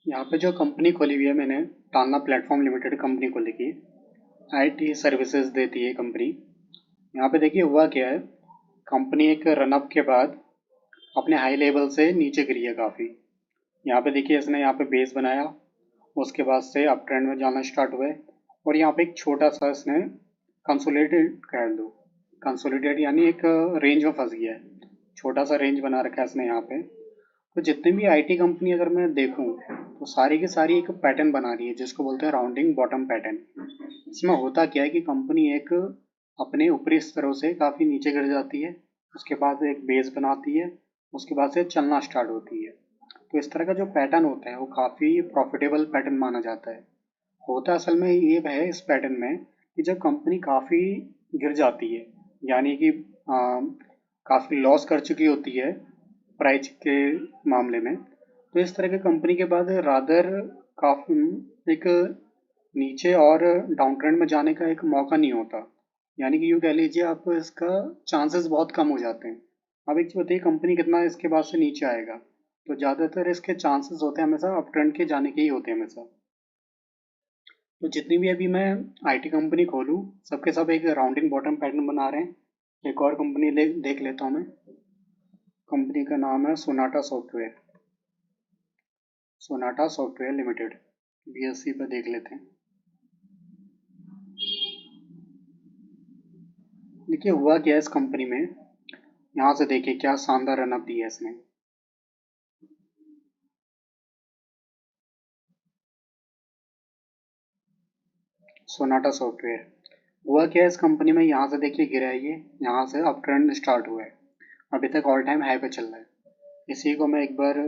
यहाँ पे जो कंपनी खोली हुई है मैंने, टालना प्लेटफॉर्म लिमिटेड कंपनी खोली की। आईटी सर्विसेज देती है कंपनी। यहाँ पे देखिए हुआ क्या है, कंपनी एक रनअप के बाद अपने हाई लेवल से नीचे गिरी है काफ़ी। यहाँ पे देखिए इसने यहाँ पे बेस बनाया, उसके बाद से अप ट्रेंड में जाना स्टार्ट हुए और यहाँ पे एक छोटा सा इसने कंसोलिडेट कर दो। कंसोलिडेट यानी एक रेंज में फंस गया है, छोटा सा रेंज बना रखा है इसने यहाँ पे। तो जितनी भी आईटी कंपनी अगर मैं देखूं तो सारी की सारी एक पैटर्न बना रही है जिसको बोलते हैं राउंडिंग बॉटम पैटर्न। इसमें होता क्या है कि कंपनी एक अपने ऊपरी स्तरों से काफ़ी नीचे गिर जाती है, उसके बाद एक बेस बनाती है, उसके बाद से चलना स्टार्ट होती है। तो इस तरह का जो पैटर्न होता है वो काफ़ी प्रॉफिटेबल पैटर्न माना जाता है। होता असल में ये है इस पैटर्न में कि जब कंपनी काफ़ी गिर जाती है, यानी कि काफ़ी लॉस कर चुकी होती है प्राइस के मामले में, तो इस तरह की कंपनी के बाद रादर काफ़ी एक नीचे और डाउन ट्रेंड में जाने का एक मौका नहीं होता। यानी कि यूँ कह लीजिए आप, इसका चांसेस बहुत कम हो जाते हैं। अब एक चीज़ बताइए, कंपनी कितना इसके बाद से नीचे आएगा, तो ज़्यादातर इसके चांसेस होते हैं हमेशा अप ट्रेंड के जाने के ही होते हैं हमेशा। तो जितनी भी अभी मैं आईटी कंपनी खोलूँ, सबके सब एक राउंडिंग बॉटम पैटर्न बना रहे हैं। एक और कंपनी देख लेता हूँ मैं। कंपनी का नाम है Sonata software. Sonata software limited, BSc पे देख लेते हैं। देखिए हुआ क्या है इस कंपनी में, यहाँ से देखिए क्या शानदार रनअप दी है इसने। सोनाटा सॉफ्टवेयर, हुआ क्या है इस कंपनी में, यहाँ से देखिए गिरा है ये, यहाँ से अप ट्रेंड स्टार्ट हुआ है, अभी तक ऑल टाइम हाई पे चल रहा है। इसी को मैं एक बार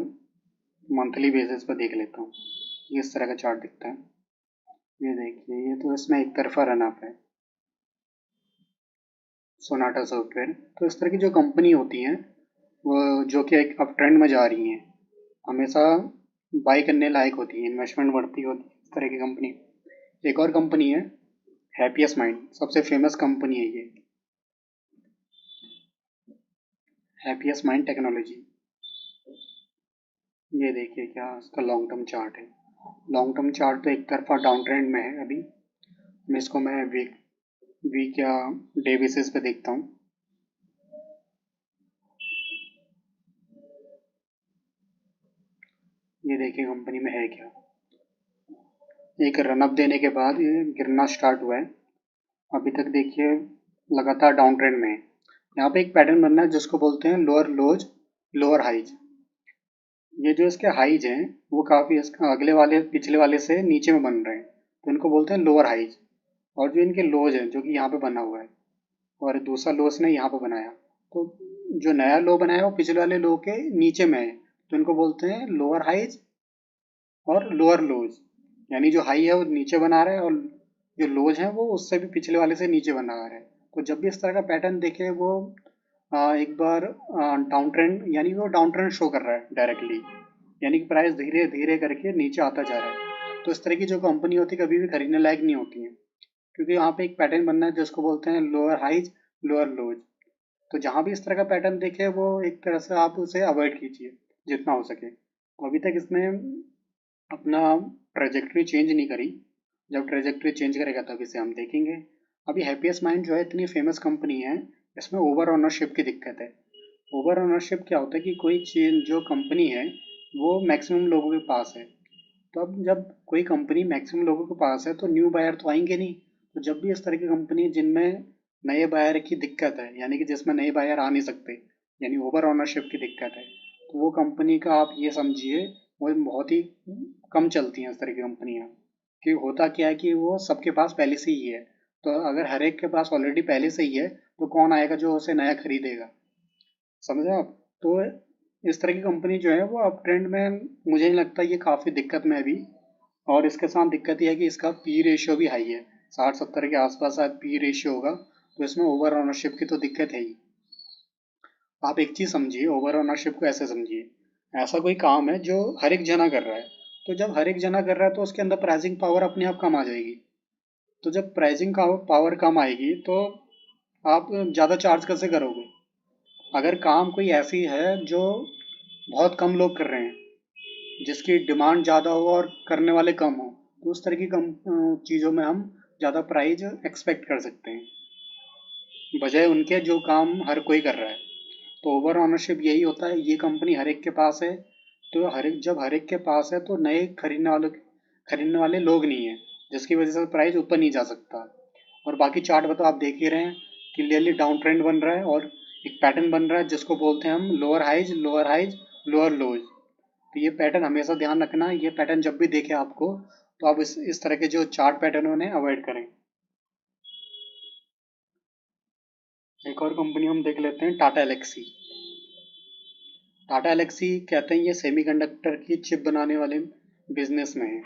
मंथली बेसिस पे देख लेता हूँ, इस तरह का चार्ट दिखता है। ये देखिए, ये तो इसमें एक तरफा रनअप है सोनाटा सॉफ्टवेयर। तो इस तरह की जो कंपनी होती हैं वो जो कि एक अप ट्रेंड में जा रही हैं, हमेशा बाई करने लायक होती है, इन्वेस्टमेंट बढ़ती होती है इस तरह की कंपनी। एक और कंपनी है हैप्पीएस्ट माइंड, सबसे फेमस कंपनी है ये, हैप्पीएस्ट माइंड टेक्नोलॉजी। ये देखिए क्या इसका लॉन्ग टर्म चार्ट है। लॉन्ग टर्म चार्ट तो एक तरफा डाउन ट्रेंड में है अभी। इसको मैं वीक वीक या डे बेसिस पे देखता हूँ। ये देखिए कंपनी में है क्या, एक रनअप देने के बाद ये गिरना स्टार्ट हुआ है। अभी तक देखिए लगातार डाउन ट्रेंड में है। यहाँ पे एक पैटर्न बनना है जिसको बोलते हैं लोअर लोज लोअर हाइज। ये जो इसके हाइज हैं वो काफ़ी अगले वाले पिछले वाले से नीचे में बन रहे हैं, तो इनको बोलते हैं लोअर हाइज। और जो इनके लोज हैं जो कि यहाँ पे बना हुआ है, और दूसरा लो इसने यहाँ पे बनाया, तो जो नया लो बनाया वो पिछले वाले लो के नीचे में है, तो इनको बोलते हैं लोअर हाइज और लोअर लोज। यानी जो हाई है वो नीचे बना रहा है और जो लोज है वो उससे भी पिछले वाले से नीचे बना रहा है। तो जब भी इस तरह का पैटर्न देखे वो एक बार डाउन ट्रेंड, यानी वो डाउन ट्रेंड शो कर रहा है डायरेक्टली, यानी कि प्राइस धीरे धीरे करके नीचे आता जा रहा है। तो इस तरह की जो कंपनी होती है कभी भी खरीदने लायक नहीं होती है, क्योंकि यहाँ पे एक पैटर्न बनना है जिसको बोलते हैं लोअर हाइज लोअर लोज। तो जहाँ भी इस तरह का पैटर्न देखे वो एक तरह से आप उसे अवॉइड कीजिए जितना हो सके। तो अभी तक इसने अपना ट्रेजेक्ट्री चेंज नहीं करी, जब ट्रेजेक्ट्री चेंज करेगा तब इसे हम देखेंगे। अभी हैप्पीएस्ट माइंड जो है इतनी फेमस कंपनी है, इसमें ओवर ओनरशिप की दिक्कत है। ओवर ओनरशिप क्या होता है कि कोई चीज जो कंपनी है वो मैक्सिमम लोगों के पास है। तो अब जब कोई कंपनी मैक्सिमम लोगों के पास है तो न्यू बायर तो आएंगे नहीं। तो जब भी इस तरह की कंपनी जिनमें नए बायर की दिक्कत है, यानी कि जिसमें नए बायर आ नहीं सकते, यानी ओवर ओनरशिप की दिक्कत है, तो वो कंपनी का आप ये समझिए वो बहुत ही कम चलती हैं इस तरह की कंपनियाँ। कि होता क्या है कि वो सबके पास पहले से ही है, तो अगर हर एक के पास ऑलरेडी पहले से ही है तो कौन आएगा जो उसे नया खरीदेगा। समझे आप? तो इस तरह की कंपनी जो है वो अप ट्रेंड में, मुझे नहीं लगता ये काफ़ी दिक्कत में है अभी। और इसके साथ दिक्कत ये है कि इसका पी रेशियो भी हाई है, 60-70 के आसपास शायद पी रेशियो होगा, तो इसमें ओवर ओनरशिप की तो दिक्कत है ही। आप एक चीज़ समझिए, ओवर ओनरशिप को ऐसे समझिए, ऐसा कोई काम है जो हर एक जना कर रहा है, तो जब हर एक जना कर रहा है तो उसके अंदर प्राइसिंग पावर अपने आप कम आ जाएगी। तो जब प्राइसिंग का पावर कम आएगी तो आप ज़्यादा चार्ज कैसे करोगे। अगर काम कोई ऐसी है जो बहुत कम लोग कर रहे हैं, जिसकी डिमांड ज़्यादा हो और करने वाले कम हो, तो उस तरह की चीज़ों में हम ज़्यादा प्राइस एक्सपेक्ट कर सकते हैं बजाय उनके जो काम हर कोई कर रहा है। तो ओवर ऑनरशिप यही होता है, ये कंपनी हर एक के पास है, तो जब हर एक के पास है तो नए खरीदने वाले लोग नहीं है, जिसकी वजह से प्राइस ऊपर नहीं जा सकता। और बाकी चार्ट में तो आप देख ही रहे हैं, क्लियरली डाउन ट्रेंड बन रहा है और एक पैटर्न बन रहा है जिसको बोलते हैं हम लोअर हाइज लोअर लोज। तो ये पैटर्न हमेशा ध्यान रखना, ये पैटर्न जब भी देखे आपको तो आप इस तरह के जो चार्ट पैटर्न उन्हें अवॉइड करें। एक और कंपनी हम देख लेते हैं, टाटा एलेक्सी। टाटा एलेक्सी कहते हैं ये सेमीकंडक्टर की चिप बनाने वाले बिजनेस में है।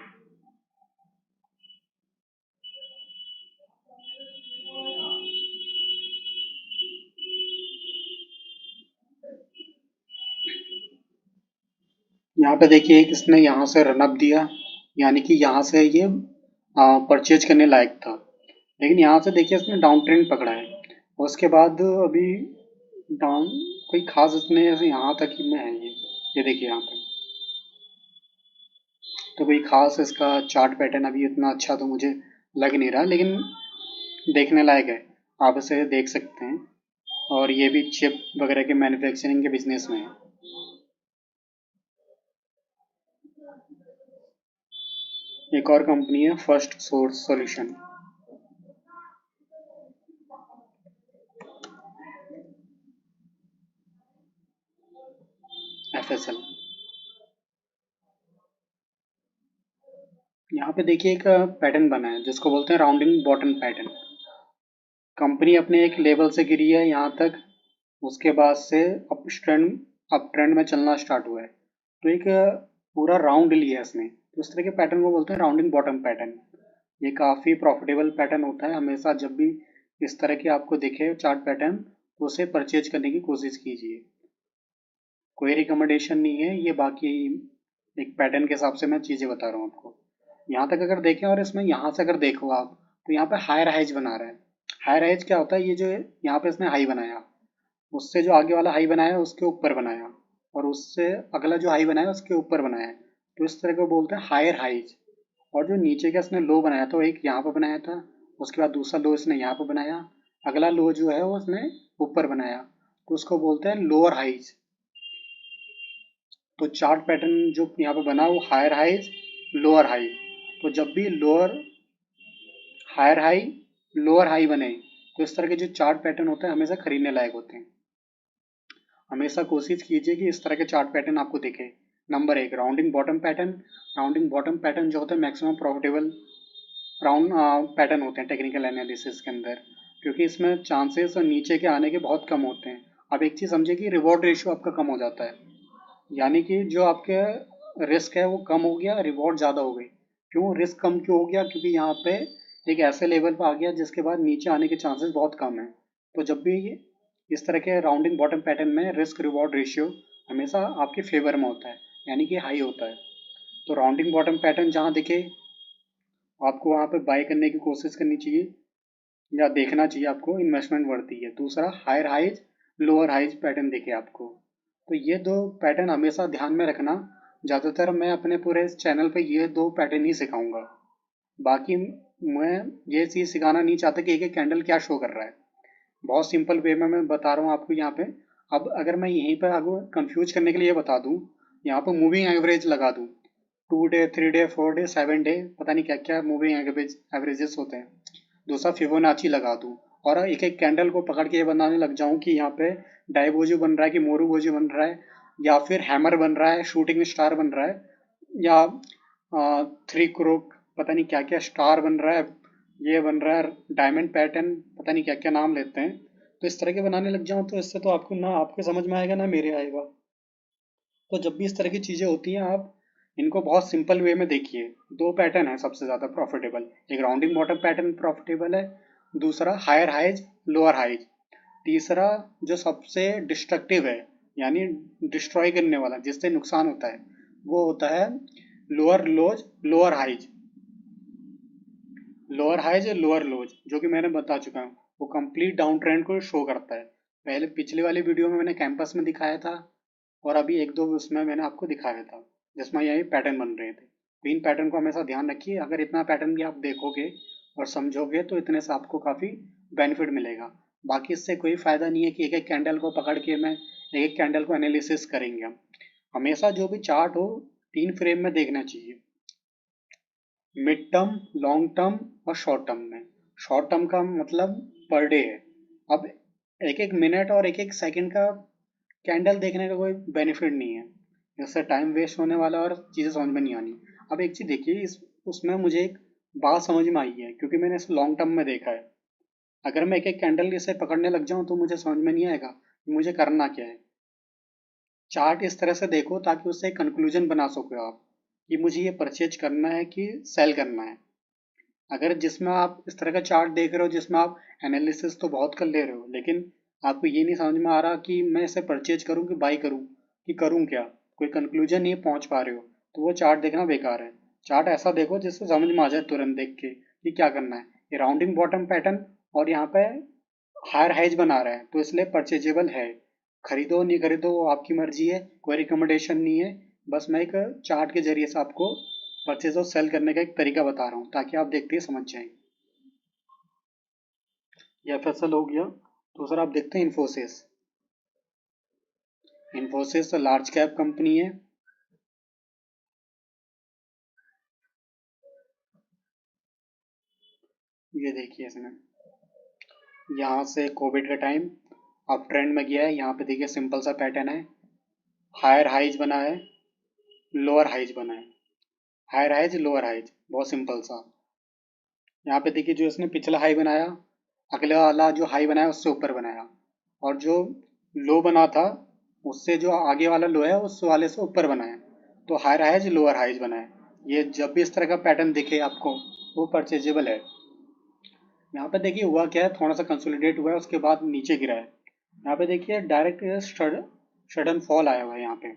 यहाँ पे देखिए एक इसने यहाँ से रनअप दिया, यानी कि यहाँ से ये परचेज करने लायक था, लेकिन यहाँ से देखिए इसने डाउन ट्रेंड पकड़ा है और उसके बाद अभी डाउन कोई खास इसने ऐसे यहाँ तक ही में है ये देखिए यहाँ पे। तो कोई खास इसका चार्ट पैटर्न अभी इतना अच्छा तो मुझे लग नहीं रहा, लेकिन देखने लायक है, आप इसे देख सकते हैं। और ये भी चिप वगैरह के मैन्युफैक्चरिंग के बिजनेस में है। एक और कंपनी है फर्स्ट सोर्स सॉल्यूशन। FSL। यहाँ पे देखिए एक पैटर्न बना है जिसको बोलते हैं राउंडिंग बॉटम पैटर्न। कंपनी अपने एक लेवल से गिरी है यहाँ तक, उसके बाद से अप ट्रेंड में चलना स्टार्ट हुआ है, तो एक पूरा राउंड लिया है इसने, तो इस तरह के पैटर्न को बोलते हैं राउंडिंग बॉटम पैटर्न। ये काफ़ी प्रॉफिटेबल पैटर्न होता है, हमेशा जब भी इस तरह के आपको दिखे चार्ट पैटर्न तो उसे परचेज करने की कोशिश कीजिए। कोई रिकमेंडेशन नहीं है ये, बाकी एक पैटर्न के हिसाब से मैं चीज़ें बता रहा हूँ आपको। यहाँ तक अगर देखें और इसमें यहाँ से अगर देखो आप, तो यहाँ पे हायर हाइज बना रहा है। हायर हाइज क्या होता है, ये जो यहाँ पे इसने हाई बनाया, उससे जो आगे वाला हाई बनाया उसके ऊपर बनाया, और उससे अगला जो हाई बनाया उसके ऊपर बनाया, तो इस तरह को बोलते हैं हायर हाइज। और जो नीचे का इसने लो बनाया था वो एक यहाँ पर बनाया था, उसके बाद दूसरा लो इसने यहाँ पर बनाया, अगला लो जो है वो उसने ऊपर बनाया, तो उसको बोलते हैं लोअर हाइज। तो चार्ट पैटर्न जो यहाँ पे बना वो हायर हाइज लोअर हाई, तो जब भी हायर हाई लोअर हाई बने तो इस तरह के जो चार्ट पैटर्न होते हैं हमेशा खरीदने लायक होते हैं। हमेशा कोशिश कीजिए कि इस तरह के चार्ट पैटर्न आपको दिखे। नंबर एक, rounding bottom pattern. Rounding bottom pattern जो होता है मैक्सिमम प्रॉफिटेबल राउंड पैटर्न होते हैं टेक्निकल एनालिसिस के अंदर, क्योंकि इसमें चांसेस और नीचे के आने के बहुत कम होते हैं। अब एक चीज़ समझिए कि रिवॉर्ड रेशियो आपका कम हो जाता है, यानी कि जो आपके रिस्क है वो कम हो गया, रिवॉर्ड ज़्यादा हो गई। क्यों रिस्क कम क्यों हो गया, क्योंकि यहाँ पे एक ऐसे लेवल पर आ गया जिसके बाद नीचे आने के चांसेस बहुत कम है। तो जब भी इस तरह के राउंडिंग बॉटम पैटर्न में रिस्क रिवॉर्ड रेशियो हमेशा आपके फेवर में होता है, यानी कि हाई होता है। तो राउंडिंग बॉटम पैटर्न जहाँ दिखे आपको वहाँ पे बाय करने की कोशिश करनी चाहिए या देखना चाहिए, आपको इन्वेस्टमेंट बढ़ती है। दूसरा, higher highs lower highs pattern दिखे आपको, तो ये दो पैटर्न हमेशा ध्यान में रखना। ज़्यादातर मैं अपने पूरे इस चैनल पे ये दो पैटर्न ही सिखाऊंगा, बाकी मैं ये चीज़ सिखाना नहीं चाहता कि एक एक कैंडल क्या शो कर रहा है। बहुत सिंपल वे में मैं बता रहा हूँ आपको यहाँ पे। अब अगर मैं यहीं पर आपको कंफ्यूज करने के लिए बता दूँ, यहाँ पर मूविंग एवरेज लगा दूँ, 2 डे 3 डे 4 डे 7 डे, पता नहीं क्या क्या मूविंग एवरेजेस होते हैं, दूसरा फिबोनाची लगा दूँ, और एक एक कैंडल को पकड़ के ये बनाने लग जाऊँ कि यहाँ पे डाइवोजो बन रहा है कि मोरूबोजो बन रहा है, या फिर हैमर बन रहा है, शूटिंग स्टार बन रहा है, या थ्री क्रोक पता नहीं क्या क्या स्टार बन रहा है, ये बन रहा है डायमंड पैटर्न, पता नहीं क्या क्या नाम लेते हैं। तो इस तरह के बनाने लग जाऊँ तो इससे तो आपको ना आपके समझ में आएगा ना मेरे आएगा। तो जब भी इस तरह की चीज़ें होती हैं आप इनको बहुत सिंपल वे में देखिए। दो पैटर्न है सबसे ज़्यादा प्रॉफिटेबल, एक राउंडिंग बॉटम पैटर्न प्रॉफिटेबल है, दूसरा हायर हाइज लोअर हाइज, तीसरा जो सबसे डिस्ट्रक्टिव है यानी डिस्ट्रॉय करने वाला जिससे नुकसान होता है वो होता है lower lows lower highs lower lows, जो कि मैंने बता चुका हूँ। वो कंप्लीट डाउन ट्रेंड को शो करता है। पहले पिछले वाली वीडियो में मैंने कैंपस में दिखाया था और अभी एक दो उसमें मैंने आपको दिखाया था। जिसमें यही पैटर्न बन रहे थे। तो इन पैटर्न को हमेशा ध्यान रखिए, अगर इतना पैटर्न भी आप देखोगे और समझोगे तो इतने से आपको काफ़ी बेनिफिट मिलेगा। बाकी इससे कोई फ़ायदा नहीं है कि एक एक कैंडल को पकड़ के मैं एक एक कैंडल को एनालिसिस करेंगे हम। हमेशा जो भी चार्ट हो 3 फ्रेम में देखना चाहिए, मिड टर्म, लॉन्ग टर्म और शॉर्ट टर्म में। शॉर्ट टर्म का मतलब पर डे है। अब एक एक मिनट और एक एक सेकंड का कैंडल देखने का कोई बेनिफिट नहीं है, इससे टाइम वेस्ट होने वाला और चीज़ें समझ में नहीं आनी। अब एक चीज़ देखिए, इस उसमें मुझे एक बात समझ में आई है, क्योंकि मैंने इसे लॉन्ग टर्म में देखा है। अगर मैं एक एक कैंडल इसे पकड़ने लग जाऊं तो मुझे समझ में नहीं आएगा कि मुझे करना क्या है। चार्ट इस तरह से देखो ताकि उससे एक कंक्लूजन बना सको आप कि मुझे ये परचेज करना है कि सेल करना है। अगर जिसमें आप इस तरह का चार्ट देख रहे हो जिसमें आप एनालिसिस तो बहुत कर ले रहे हो, लेकिन आपको ये नहीं समझ में आ रहा कि मैं इसे परचेज करूं कि बाई करूं कि करूं क्या, कोई कंक्लूजन नहीं पहुंच पा रहे हो, तो वो चार्ट देखना बेकार है। चार्ट ऐसा देखो जिससे समझ में आ जाए तुरंत देख के कि क्या करना है। ये राउंडिंग बॉटम पैटर्न और यहाँ पे हायर हाइज बना रहा है तो इसलिए परचेजेबल है। खरीदो नहीं खरीदो वो आपकी मर्जी है, कोई रिकमेंडेशन नहीं है। बस मैं एक चार्ट के जरिए से आपको परचेज और सेल करने का एक तरीका बता रहा हूँ ताकि आप देखते ही समझ जाएं। ये एफएसएल हो गया। दूसरा आप देखते हैं Infosys. Infosys large cap company है। ये देखिए इसमें यहाँ से कोविड का टाइम अब ट्रेंड में गया है। यहाँ पे देखिए सिंपल सा पैटर्न है, हायर हाइज बना है, लोअर हाइज बना है, हायर हाइज लोअर हाइज, बहुत सिंपल सा। यहाँ पे देखिए जो इसने पिछला हाई बनाया, अगले वाला जो हाई बनाया उससे ऊपर बनाया, और जो लो बना था उससे जो आगे वाला लो है उस वाले से ऊपर बनाया। तो हायर हाइज लोअर हाइज बनाया। ये जब भी इस तरह का पैटर्न दिखे आपको वो परचेजेबल है। यहाँ पे देखिए हुआ क्या है, थोड़ा सा कंसोलिडेट हुआ है उसके बाद नीचे गिरा है। यहाँ पे देखिए डायरेक्ट सडन फॉल आया हुआ है यहाँ पे,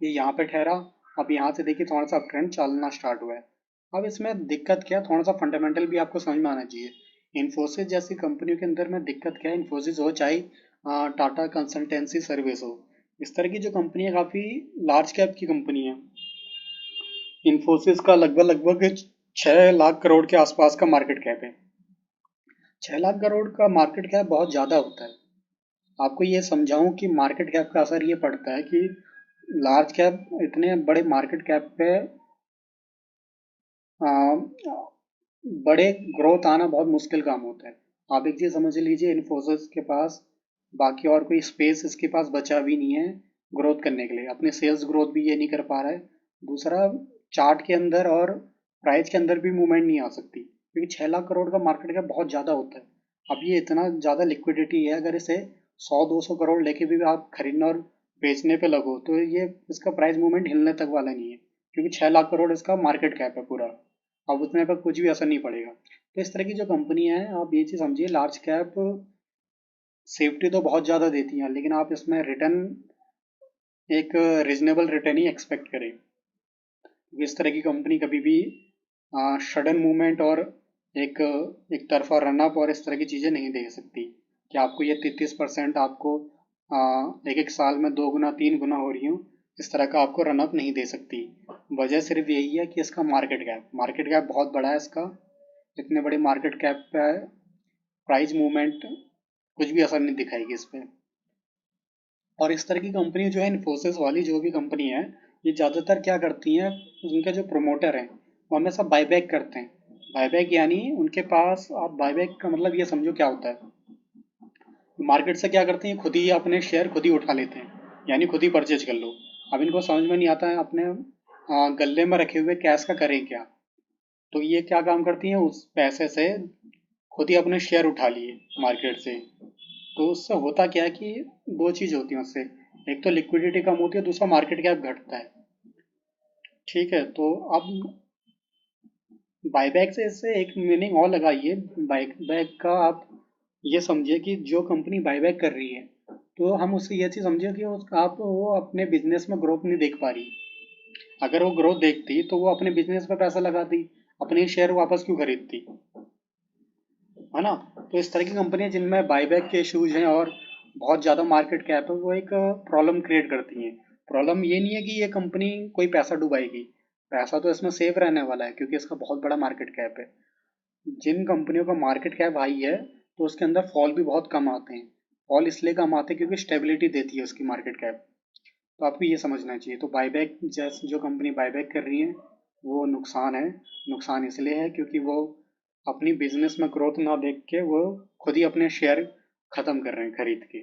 ये यहाँ पे ठहरा। अब यहाँ से देखिए थोड़ा सा ट्रेंड चलना स्टार्ट हुआ है। अब इसमें दिक्कत क्या है, थोड़ा सा फंडामेंटल भी आपको समझ में आना चाहिए। इन्फोसिस जैसी कंपनियों के अंदर में दिक्कत क्या है, इन्फोसिस हो चाहे टाटा कंसल्टेंसी सर्विस हो, इस तरह की जो कंपनी है काफ़ी लार्ज कैप की कंपनी है। इन्फोसिस का लगभग लगभग 6 लाख करोड़ के आसपास का मार्केट कैप है। 6 लाख करोड़ का मार्केट कैप बहुत ज़्यादा होता है। आपको ये समझाऊं कि मार्केट कैप का असर ये पड़ता है कि लार्ज कैप इतने बड़े मार्केट कैप पे आ, बड़े ग्रोथ आना बहुत मुश्किल काम होता है। आप एक चीज़ समझ लीजिए, इन्फोसिस के पास बाकी और कोई स्पेस इसके पास बचा भी नहीं है ग्रोथ करने के लिए, अपने सेल्स ग्रोथ भी ये नहीं कर पा रहा है। दूसरा, चार्ट के अंदर और प्राइस के अंदर भी मूवमेंट नहीं आ सकती क्योंकि 6 लाख करोड़ का मार्केट कैप बहुत ज़्यादा होता है। अब ये इतना ज़्यादा लिक्विडिटी है, अगर इसे 100-200 करोड़ लेके भी आप खरीदने और बेचने पे लगो तो ये इसका प्राइस मूवमेंट हिलने तक वाला नहीं है, क्योंकि 6 लाख करोड़ इसका मार्केट कैप है पूरा। अब उतने पर कुछ भी असर नहीं पड़ेगा। तो इस तरह की जो कंपनी है आप ये चीज़ समझिए, लार्ज कैप सेफ्टी तो बहुत ज़्यादा देती हैं लेकिन आप इसमें रिटर्न एक रीजनेबल रिटर्न ही एक्सपेक्ट करें, क्योंकि इस तरह की कंपनी कभी भी सडन मूवमेंट और एक एक तरफा रनअप और इस तरह की चीज़ें नहीं दे सकती कि आपको ये 33% आपको एक एक साल में 2 गुना 3 गुना हो रही हूँ, इस तरह का आपको रनअप नहीं दे सकती। वजह सिर्फ यही है कि इसका मार्केट कैप बहुत बड़ा है इसका। इतने बड़े मार्केट कैप पे प्राइस मूवमेंट कुछ भी असर नहीं दिखाएगी इस पर। और इस तरह की कंपनी जो है, इन्फोसिस वाली जो भी कंपनी है, ये ज़्यादातर क्या करती हैं, उनके जो प्रोमोटर हैं वो हमेशा बायबैक करते हैं। बायबैक यानी उनके पास, आप बायबैक का मतलब ये समझो क्या होता है, मार्केट से क्या करते हैं, खुद ही अपने शेयर खुद ही उठा लेते हैं, यानी खुद ही परचेज कर लो। अब इनको समझ में नहीं आता है अपने गले में रखे हुए कैश का करें क्या, तो ये क्या काम करती हैं, उस पैसे से खुद ही अपने शेयर उठा लिए मार्केट से। तो उससे होता क्या है कि दो चीज़ होती है उससे, एक तो लिक्विडिटी कम होती है, दूसरा मार्केट कैप घटता है। ठीक है, तो अब बायबैक से इससे एक मीनिंग और लगाइए। बायबैक का आप ये समझिए कि जो कंपनी बायबैक कर रही है तो हम उससे ये चीज़ समझिए कि आप वो अपने बिजनेस में ग्रोथ नहीं देख पा रही। अगर वो ग्रोथ देखती तो वो अपने बिजनेस में पैसा लगाती, अपने शेयर वापस क्यों खरीदती, है ना। तो इस तरह की कंपनियां जिनमें बायबैक के इशूज हैं और बहुत ज़्यादा मार्केट कैप है वो एक प्रॉब्लम क्रिएट करती हैं। प्रॉब्लम ये नहीं है कि ये कंपनी कोई पैसा डुबाएगी, पैसा तो इसमें सेफ रहने वाला है क्योंकि इसका बहुत बड़ा मार्केट कैप है। जिन कंपनियों का मार्केट कैप हाई है तो उसके अंदर फॉल भी बहुत कम आते हैं। फॉल इसलिए कम आते हैं क्योंकि स्टेबिलिटी देती है उसकी मार्केट कैप। तो आपको ये समझना चाहिए। तो बायबैक जैसे जो कंपनी बायबैक कर रही है वो नुकसान है। नुकसान इसलिए है क्योंकि वो अपनी बिजनेस में ग्रोथ ना देख के वो खुद ही अपने शेयर खत्म कर रहे हैं खरीद के।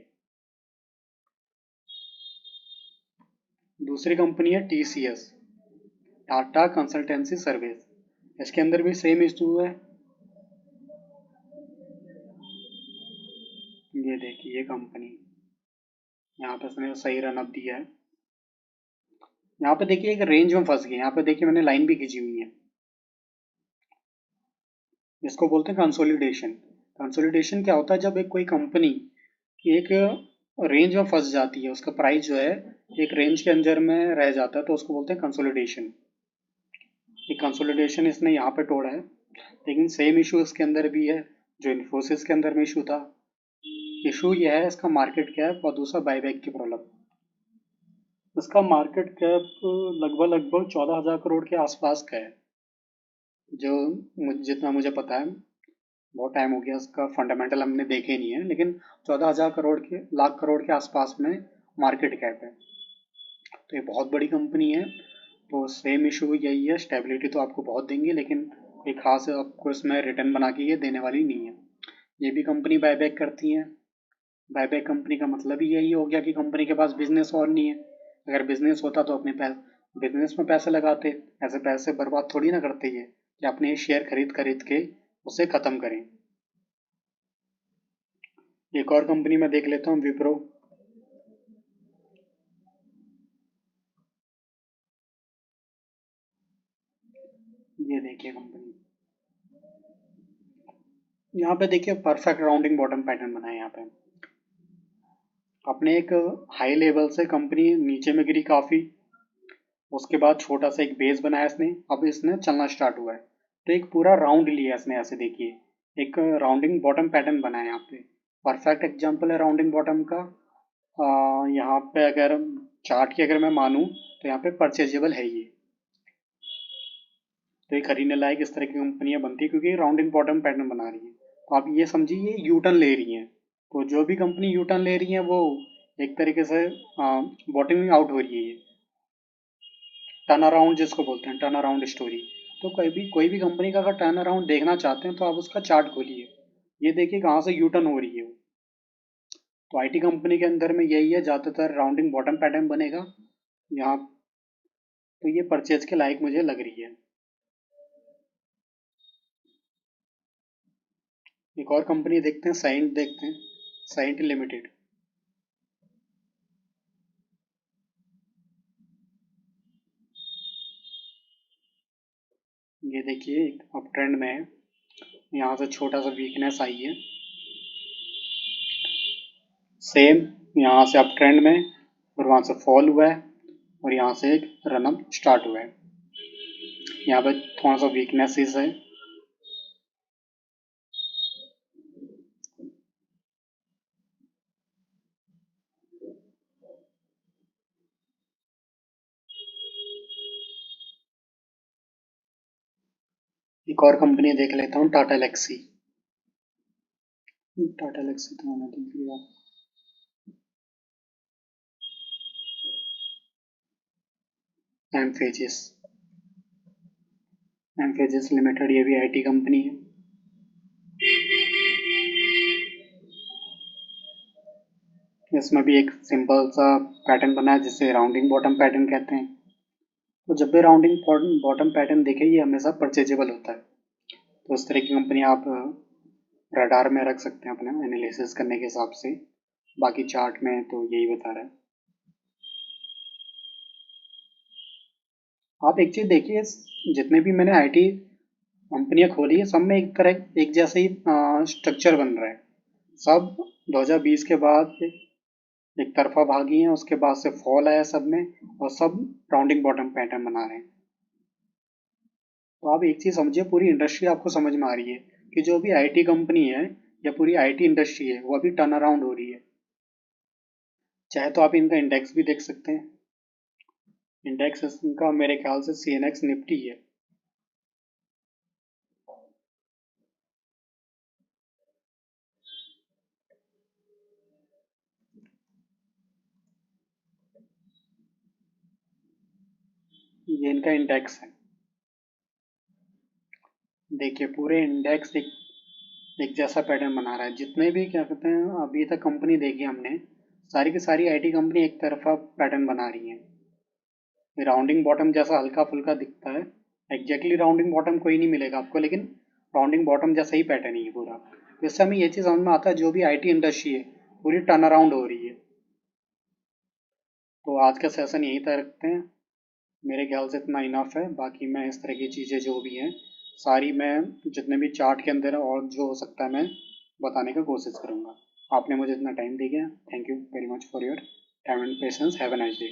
दूसरी कंपनी है TCS, टाटा कंसल्टेंसी सर्विस। इसके अंदर भी सेम इशू है। ये देखिए ये कंपनी, यहाँ पे इसने सही रन अप दिया है। यहाँ पे देखिए एक रेंज में फंस गई। यहाँ पे देखिए मैंने लाइन भी खींची हुई है। इसको बोलते हैं कंसोलिडेशन। कंसोलिडेशन क्या होता है, जब एक कोई कंपनी एक रेंज में फंस जाती है, उसका प्राइस जो है एक रेंज के अंदर में रह जाता है, तो उसको बोलते हैं कंसोलिडेशन। ये कंसोलिडेशन इसने यहाँ पे तोड़ा है। लेकिन सेम इशू इसके अंदर भी है जो इन्फोसिस के अंदर में इशू था। इशू यह है इसका मार्केट कैप और दूसरा बायबैक की प्रॉब्लम। इसका मार्केट कैप लगभग लगभग 14,000 करोड़ के आसपास का है, जो जितना मुझे पता है। बहुत टाइम हो गया, इसका फंडामेंटल हमने देखे नहीं है, लेकिन 14,000 करोड़ के लाख करोड़ के आसपास में मार्केट कैप है। तो ये बहुत बड़ी कंपनी है। तो सेम इशू यही है, स्टेबिलिटी तो आपको बहुत देंगे लेकिन कोई खास आपको इसमें रिटर्न बना के ये देने वाली नहीं है। ये भी कंपनी बायबैक करती है। बायबैक कंपनी का मतलब ही यही हो गया कि कंपनी के पास बिजनेस और नहीं है। अगर बिजनेस होता तो अपने बिजनेस में पैसे लगाते। ऐसे पैसे बर्बाद थोड़ी ना करते ये कि अपने शेयर खरीद खरीद के उसे ख़त्म करें। एक और कंपनी में देख लेता हूँ, विप्रो। ये देखिए कंपनी, यहाँ पे देखिए परफेक्ट राउंडिंग बॉटम पैटर्न बना है। यहाँ पे अपने एक हाई लेवल से कंपनी नीचे में गिरी काफ़ी, उसके बाद छोटा सा एक बेस बनाया इसने, अब इसने चलना स्टार्ट हुआ है। तो एक पूरा राउंड लिया इसने, ऐसे देखिए एक राउंडिंग बॉटम पैटर्न बनाया यहाँ पे। परफेक्ट एग्जांपल है राउंडिंग बॉटम का। यहाँ पे अगर चार्ट की अगर मैं मानूँ तो यहाँ पे परचेजेबल है ये। तो ये खरीदने लायक इस तरह की कंपनियां बनती है क्योंकि राउंडिंग बॉटम पैटर्न बना रही है। तो आप ये समझिए ये यू टर्न ले रही हैं। तो जो भी कंपनी यू टर्न ले रही है वो एक तरीके से बॉटमिंग आउट हो रही है। ये टर्न अराउंड जिसको बोलते हैं, टर्न अराउंड स्टोरी। तो कोई भी कंपनी का अगर टर्न अराउंड देखना चाहते हैं तो आप उसका चार्ट खोलिए। ये देखिए कहाँ से यू टर्न हो रही है वो। तो आईटी कंपनी के अंदर में यही है, ज़्यादातर राउंडिंग बॉटम पैटर्न बनेगा यहाँ। तो ये परचेज के लायक मुझे लग रही है। एक और कंपनी देखते हैं, साइंट देखते हैं, साइंट लिमिटेड। ये देखिए एक अप ट्रेंड में है, यहाँ से छोटा सा वीकनेस आई है। सेम यहाँ से अप ट्रेंड में, और वहाँ से फॉल हुआ है, और यहाँ से एक रनअप स्टार्ट हुआ है। यहाँ पे थोड़ा सा वीकनेसेस है। एक और कंपनी देख लेता हूँ, टाटा एलेक्सी। टाटा एलेक्सी तो मैंने देख लिया। एम्फेजिस, एम्फेजिस लिमिटेड, ये भी आईटी कंपनी है। इसमें भी एक सिंपल सा पैटर्न बना है जिसे राउंडिंग बॉटम पैटर्न कहते हैं। तो जब भी राउंडिंग बॉटम पैटर्न देखें ये हमेशा परचेजेबल होता है। तो इस तरह की कंपनी आप रडार में रख सकते हैं अपने एनालिसिस करने के हिसाब से। बाकी चार्ट में तो यही बता रहा है। आप एक चीज़ देखिए, जितने भी मैंने आईटी कंपनियां खोली है सब में एक तरह एक जैसे ही स्ट्रक्चर बन रहा है। सब 2020 के बाद एक तरफा भागी हैं, उसके बाद से फॉल आया सब में, और सब राउंडिंग बॉटम पैटर्न बना रहे हैं। तो आप एक चीज़ समझिए, पूरी इंडस्ट्री आपको समझ में आ रही है कि जो भी आईटी कंपनी है या पूरी आईटी इंडस्ट्री है वो अभी टर्न अराउंड हो रही है। चाहे तो आप इनका इंडेक्स भी देख सकते हैं। इंडेक्स का मेरे ख्याल से CNX निफ्टी है। ये इनका इंडेक्स है। देखिए पूरे इंडेक्स एक जैसा पैटर्न बना रहा है। जितने भी क्या कहते हैं अभी तक कंपनी देखी हमने, सारी की सारी आईटी कंपनी एक तरफा पैटर्न बना रही है। राउंडिंग बॉटम जैसा हल्का फुल्का दिखता है। एग्जैक्टली राउंडिंग बॉटम कोई नहीं मिलेगा आपको, लेकिन राउंडिंग बॉटम जैसा ही पैटर्न है ये पूरा। तो इससे हमें ये चीज़ समझ में आता है जो भी आईटी इंडस्ट्री है पूरी टर्न अराउंड हो रही है। तो आज का सेशन यहीं तक रखते हैं। मेरे ख्याल से इतना इनफ है। बाकी मैं इस तरह की चीज़ें जो भी हैं सारी मैं जितने भी चार्ट के अंदर और जो हो सकता है मैं बताने का कोशिश करूँगा। आपने मुझे इतना टाइम दिया, thank you very much for your time and patience. Have a nice day.